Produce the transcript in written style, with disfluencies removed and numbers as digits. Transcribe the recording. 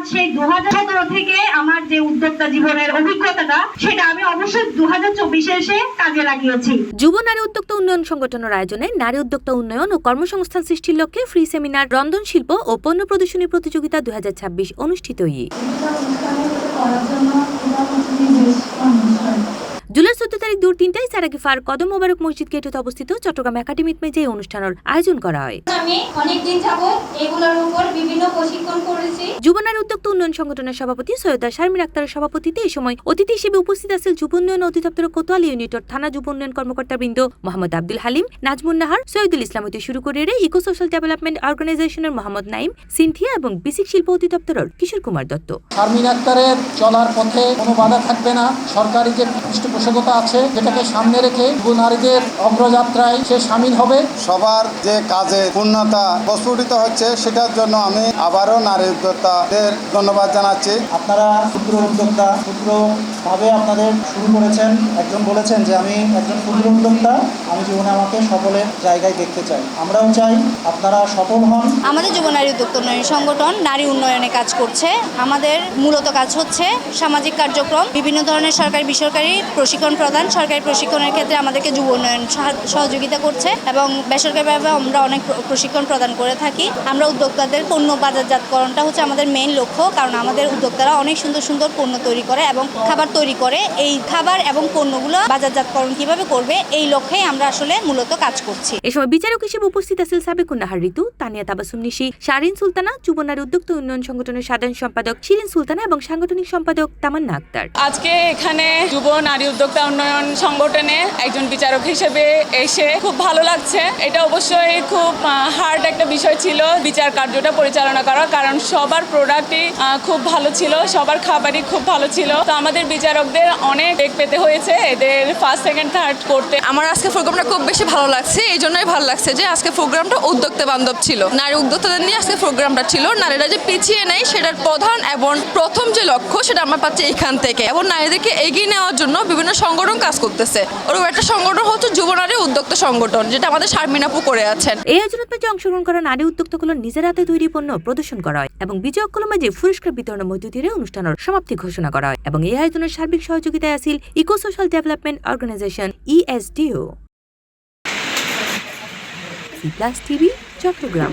আজ সেই 2017 থেকে আমার যে উদ্যোক্তা জীবনের অভিজ্ঞতাটা সেটা আমি অবশ্যই 2024 এসে কাজে লাগিয়েছি। যুব নারী উদ্যোক্তা উন্নয়ন সংগঠনের আয়োজনে নারী উদ্যোক্তা উন্নয়ন ও কর্মসংস্থান সৃষ্টির লক্ষ্যে ফ্রি সেমিনার, রন্ধন শিল্প ও পণ্য প্রদর্শনী প্রতিযোগিতা 2026 অনুষ্ঠিত হয়। জুলাই 14 তারিখ দুপুর 3টায় সারাগিফার কদম মোবারক মসজিদ গেটে অবস্থিত চট্টগ্রাম একাডেমিক মেজে অনুষ্ঠানের আয়োজন করা হয়। আমি অনেকদিন যাবত এগুলোর উপর বিভিন্ন প্রশিক্ষণ করেছি। যুব নারী উদ্যোক্তা উন্নয়ন সংগঠনের সভাপতি সৈয়দা শারমিন আক্তারের সভাপতিত্বে এই সময় অতিথি হিসেবে উপস্থিত আছেন যুব উন্নয়ন অধিদপ্তর কোতোয়ালি ইউনিটের থানা যুব উন্নয়ন কর্মকর্তাবৃন্দ মোহাম্মদ আব্দুল হালিম, নাজমুন নাহার, সৈয়দুল ইসলাম হতে শুরু করে ইকো সোশ্যাল ডেভেলপমেন্ট অর্গানাইজেশনের মোহাম্মদ নাইম, সিনথিয়া এবং বেসিক শিল্প অধিদপ্তরের কিশোর কুমার দত্ত। শারমিন আক্তারের চলার পথে কোনো বাধা থাকবে না। সরকারি যে পৃষ্ঠপোষকতা আছে যেটাকে সামনে রেখে যুব নারীদের অগ্রযাত্রায় সে সামিল হবে। সবার যে কাজে পূর্ণতা প্রস্ফুটিত হচ্ছে সেটার জন্য আমি আবারও নারী উদ্যোক্তাদের ধন্যবাদ জানাচ্ছি। আপনারা ক্ষুদ্র উদ্যোক্তা, ক্ষুদ্রভাবে আপনাদের শুরু করেছেন। একজন বলেছেন যে আমি একজন ক্ষুদ্র উদ্যোক্তা, আমি জীবনে আমাকে সকলের জায়গায় দেখতে চাই। আমরাও চাই আপনারা সফল হন। আমাদের যুব নারী উদ্যোক্তা উন্নয়ন সংগঠন নারী উন্নয়নে কাজ করছে। আমাদের মূলত কাজ হচ্ছে সামাজিক কার্যক্রম, বিভিন্ন ধরনের সরকারি বেসরকারি প্রশিক্ষণ প্রদান। সরকারি প্রশিক্ষণের ক্ষেত্রে আমাদেরকে যুব উন্নয়ন সহযোগিতা করছে এবং বেসরকারিভাবে আমরা অনেক প্রশিক্ষণ প্রদান করে থাকি। আমরা উদ্যোক্তাদের পণ্য বাজারজাতকরণটা হচ্ছে আমাদের মেইন লক্ষ্য, কারণ আমাদের উদ্যোক্তারা অনেক সুন্দর সুন্দর পণ্য তৈরি করে এবং খাবার তৈরি করে। এই খাবার এবং পণ্যগুলো বাজারজাতকরণ কিভাবে করবে এই লক্ষ্যেই আমরা আসলে মূলত কাজ করছি। এই সময় বিচারক হিসেবে উপস্থিত আছেন সাবেকুন নাহার ঋতু, তানিয়া তাবাসুম নিশি, শারিন সুলতানা, যুব নারী উদ্যোক্তা উন্নয়ন সংগঠনের সাধারণ সম্পাদক শিরিন সুলতানা এবং সাংগঠনিক সম্পাদক তামান্না আক্তার। আজকে এখানে যুব নারী উদ্যোক্তা উন্নয়ন সংগঠনে একজন বিচারক হিসেবে এসে খুব ভালো লাগছে। এটা অবশ্যই খুব হার্ড একটা বিষয় ছিল বিচার কার্যটা পরিচালনা করা, কারণ সবার প্রোডাক্টই খুব ভালো ছিল, সবার খাবারই খুব ভালো ছিল। তো আমাদের বিচারকদের অনেক বেগ পেতে হয়েছে এদের ফার্স্ট সেকেন্ড থার্ড করতে। আমার আজকে প্রোগ্রামটা খুব বেশি ভালো লাগছে। এই জন্যই ভালো লাগছে যে আজকে প্রোগ্রামটা উদ্যোক্তা বান্ধব ছিল। নারী উদ্যোক্তাদের নিয়ে আজকে প্রোগ্রামটা ছিল। নারীরা যে পিছিয়ে নেই সেটার প্রধান এবং প্রথম যে লক্ষ্য সেটা আমরা পাচ্ছি এখান থেকে, এবং নারীদেরকে এগিয়ে নেওয়ার জন্য বিভিন্ন সংগঠন কাজ করতেছে। ওরকম একটা সংগঠন হচ্ছে যুব নারী উদ্যোক্তা সংগঠন, যেটা আমাদের শারমিন আপু করে আছেন। এই আয়োজনের মাঝে অংশগ্রহণ করা নারী উদ্যোক্তাগুলোর নিজের হাতে তৈরি পণ্য প্রদর্শন করা হয় এবং বিজয়কগুলোর মাঝে পুরস্কার বিতরণের মধ্য দিয়ে অনুষ্ঠানের সমাপ্তি ঘোষণা করা হয় এবং এই আয়োজনের সার্বিক সহযোগিতায় আছিল Eco Social Development Organization ESDO। C+ TV Chittagong.